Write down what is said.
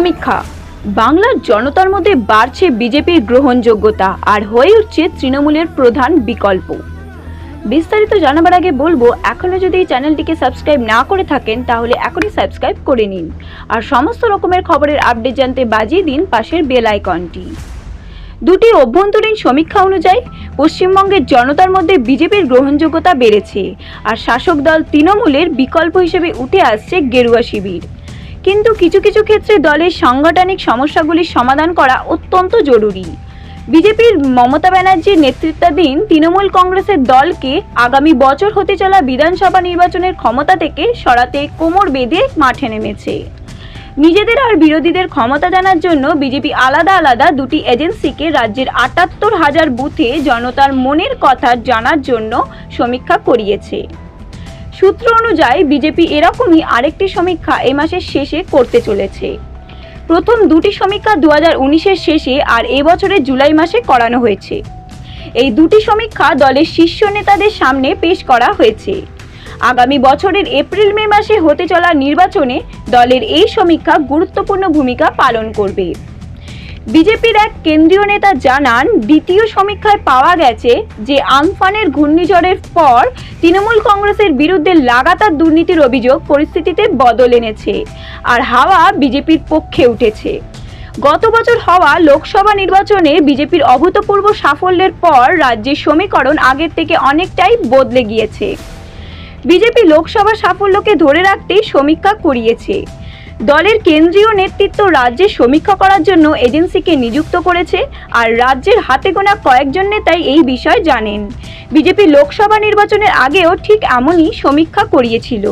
সমীক্ষা। বাংলার জনতার মধ্যে বাড়ছে বিজেপির গ্রহণযোগ্যতা আর হয়ে উঠছে তৃণমূলের প্রধান বিকল্প। বিস্তারিত জানাবার আগে বলবো, এখনো যদি এই চ্যানেলটিকে সাবস্ক্রাইব না করে থাকেন তাহলে এখনই সাবস্ক্রাইব করে নিন আর সমস্ত রকমের খবরের আপডেট জানতে বাজিয়ে দিন পাশের বেল আইকনটি। দুটি অভ্যন্তরীণ সমীক্ষা অনুযায়ী পশ্চিমবঙ্গের জনতার মধ্যে বিজেপির গ্রহণযোগ্যতা বেড়েছে আর শাসক দল তৃণমূলের বিকল্প হিসেবে উঠে আসছে গেরুয়া শিবির। কিন্তু কিছু কিছু ক্ষেত্রে দলের সাংগঠনিক সমস্যাগুলির সমাধান করা অত্যন্ত জরুরি। বিজেপির মমতা ব্যানার্জির নেতৃত্বাধীন তৃণমূল কংগ্রেসের দলকে আগামী বছর হতে চলা বিধানসভা নির্বাচনের ক্ষমতা থেকে সরাতে কোমর বেঁধে মাঠে নেমেছে। নিজেদের আর বিরোধীদের ক্ষমতা জানার জন্য বিজেপি আলাদা আলাদা দুটি এজেন্সিকে রাজ্যের ৭৮,০০০ বুথে জনতার মনের কথা জানার জন্য সমীক্ষা করিয়েছে। সূত্র অনুযায়ী বিজেপি এরকমই আরেকটি সমীক্ষা এ মাসের শেষে করতে চলেছে। প্রথম দুটি সমীক্ষা 2019-এর শেষে আর এবছরের জুলাই মাসে করানো হয়েছে। এই দুটি সমীক্ষা দলের শীর্ষ নেতাদের সামনে পেশ করা হয়েছে। আগামী বছরের এপ্রিল মে মাসে হতে চলা নির্বাচনে দলের এই সমীক্ষা গুরুত্বপূর্ণ ভূমিকা পালন করবে। বিজেপির এক কেন্দ্রীয় নেতা জানান, দ্বিতীয় সমীক্ষায় পাওয়া গেছে যে আমফানের ঘূর্ণিঝড়ের পর তৃণমূল কংগ্রেসের বিরুদ্ধে লাগাতার দুর্নীতির অভিযোগ পরিস্থিতিতে বদল এনেছে আর হাওয়া বিজেপির পক্ষে উঠেছে। গত বছর হওয়া লোকসভা নির্বাচনে বিজেপির অভূতপূর্ব সাফল্যের পর রাজ্যের সমীকরণ আগের থেকে অনেকটাই বদলে গিয়েছে। বিজেপি লোকসভা সাফল্যকে ধরে রাখতেই সমীক্ষা করিয়েছে। দলের কেন্দ্রীয় নেতৃত্ব রাজ্যে সমীক্ষা করার জন্য এজেন্সিকে নিযুক্ত করেছে আর রাজ্যের হাতে গোনা কয়েকজন নেতাই এই বিষয় জানেন। বিজেপি লোকসভা নির্বাচনের আগেও ঠিক এমনই সমীক্ষা করিয়েছিল।